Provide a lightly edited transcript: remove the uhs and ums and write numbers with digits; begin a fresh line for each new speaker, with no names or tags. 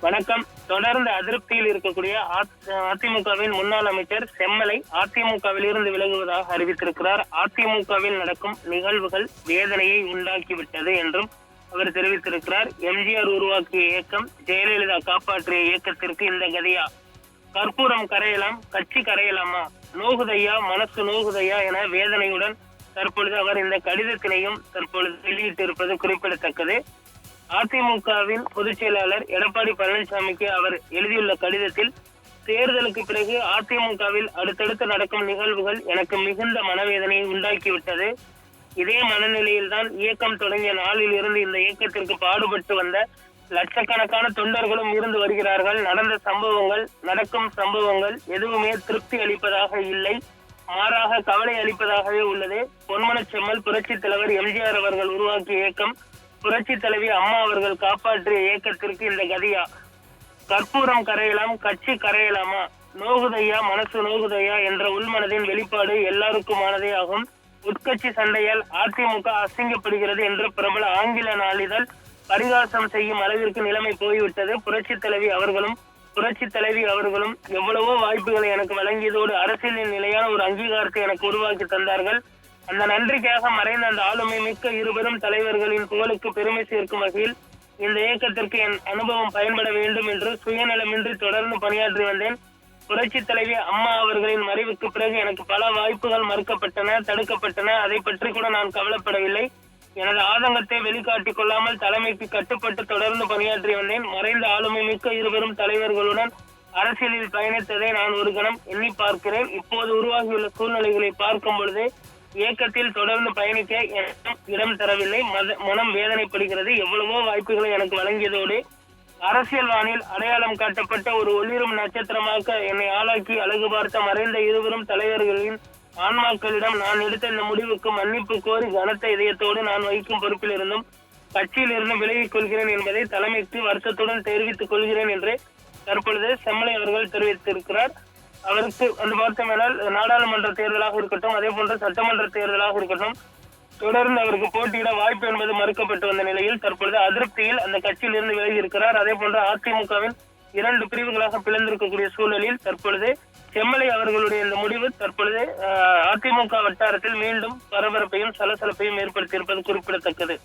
வணக்கம். தொடர்ந்து அதிருப்தியில் இருக்கக்கூடிய அதிமுகவின் முன்னாள் அமைச்சர் செம்மலை அதிமுகவில் இருந்து விலகுவதாக அறிவித்திருக்கிறார். அதிமுகவில் நடக்கும் நிகழ்வுகள் வேதனையை உண்டாக்கிவிட்டது என்றும் அவர் தெரிவித்திருக்கிறார். எம்ஜிஆர் உருவாக்கிய இயக்கம், ஜெயலலிதா காப்பாற்றிய இயக்கத்திற்கு இந்த கதியா? கற்பூரம் கரையலாம், கட்சி கரையலாமா? நோகுதையா, மனசு நோகுதையா என வேதனையுடன் தற்பொழுது அவர் இந்த கடிதத்தினையும் தற்பொழுது வெளியிட்டிருப்பது குறிப்பிடத்தக்கது. அதிமுகவின் பொதுச் செயலாளர் எடப்பாடி பழனிசாமிக்கு அவர் எழுதியுள்ள கடிதத்தில், தேர்தலுக்கு பிறகு அதிமுகவில் அடுத்தடுத்து நடக்கும் நிகழ்வுகள் எனக்கு மிகுந்த மனவேதனையை உண்டாக்கிவிட்டது. இதே மனநிலையில்தான் இயக்கம் தொடங்கிய நாளில் இருந்து இந்த இயக்கத்திற்கு பாடுபட்டு வந்த லட்சக்கணக்கான தொண்டர்களும் இருந்து வருகிறார்கள். நடக்கும் சம்பவங்கள் எதுவுமே திருப்தி அளிப்பதாக இல்லை, மாறாக கவலை அளிப்பதாகவே உள்ளது. பொன்மனச்செம்மல் புரட்சி தலைவர் எம்ஜிஆர் அவர்கள் உருவாக்கிய இயக்கம், புரட்சி தலைவி அம்மா அவர்கள் காப்பாற்றிய இயக்கத்திற்கு இந்த கதியா? கற்பூரம் கரையலாம், கட்சி கரையலாமா? நோகுதையா, மனசு நோகுதையா என்ற உள்மனதின் வெளிப்பாடு எல்லாருக்குமானதே ஆகும். உட்கட்சி சண்டையால் அதிமுக அசிங்கப்படுகிறது என்று பிரபல ஆங்கில நாளிதழ் பரிகாசம் செய்யும் அளவிற்கு நிலைமை போய்விட்டது. புரட்சி தலைவி அவர்களும் எவ்வளவோ வாய்ப்புகளை எனக்கு வழங்கியதோடு அரசியலின் நிலையான ஒரு அங்கீகாரத்தை எனக்கு உருவாக்கி தந்தார்கள். அந்த நன்றிக்காக மறைந்த அந்த ஆளுமை மிக்க இருவரும் தலைவர்களின் புகழுக்கு பெருமை சேர்க்கும் வகையில் இந்த இயக்கத்திற்கு என் அனுபவம் பயன்பட வேண்டும் என்று சுயநலமின்றி தொடர்ந்து பணியாற்றி வந்தேன். புரட்சி தலைவி அம்மா அவர்களின் மறைவுக்கு பிறகு எனக்கு பல வாய்ப்புகள் மறுக்கப்பட்டன, தடுக்கப்பட்டன. அதை பற்றி கூட நான் கவலைப்படவில்லை. எனது ஆதங்கத்தை வெளிக்காட்டிக் கொள்ளாமல் தலைமைக்கு கட்டுப்பட்டு தொடர்ந்து பணியாற்றி வந்தேன். மறைந்த ஆளுமை மிக்க இருவரும் தலைவர்களுடன் அரசியலில் பயணித்ததை நான் ஒரு கணம் எண்ணி பார்க்கிறேன். இப்போது உருவாகியுள்ள சூழ்நிலைகளை பார்க்கும் பொழுது இயக்கத்தில் தொடர்ந்து பயணிக்க இடம் தரவில்லை. மனம் வேதனைப்படுகிறது. எவ்வளவோ வாய்ப்புகளை எனக்கு வழங்கியதோடு அரசியல் வானில் அடையாளம் காட்டப்பட்ட ஒரு ஒளிரும் நட்சத்திரமாக என்னை ஆளாக்கி அழகு பார்த்த மறைந்த இருவரும் தலைவர்களின் ஆன்மாக்களிடம் நான் எடுத்த இந்த முடிவுக்கு மன்னிப்பு கோரி கனத்த இதயத்தோடு நான் வகிக்கும் பொறுப்பில் இருந்தும் கட்சியில் இருந்து விலகிக் கொள்கிறேன் என்பதை தலைமைக்கு வருத்தத்துடன் தெரிவித்துக் கொள்கிறேன் என்று தற்பொழுது செம்மலை அவர்கள் தெரிவித்திருக்கிறார். அவருக்கு வந்து பார்த்தோம்னால் நாடாளுமன்ற தேர்தலாக இருக்கட்டும், அதே போன்ற சட்டமன்ற தேர்தலாக இருக்கட்டும், தொடர்ந்து அவருக்கு போட்டியிட வாய்ப்பு என்பது மறுக்கப்பட்டு வந்த நிலையில் தற்பொழுது அதிருப்தியில் அந்த கட்சியில் இருந்து விலகி இருக்கிறார். அதே போன்ற அதிமுகவின் 2 பிரிவுகளாக பிளந்திருக்கக்கூடிய சூழலில் தற்பொழுது செம்மலை அவர்களுடைய இந்த முடிவு தற்பொழுது அதிமுக வட்டாரத்தில் மீண்டும் பரபரப்பையும் சலசலப்பையும் ஏற்படுத்தியிருப்பது குறிப்பிடத்தக்கது.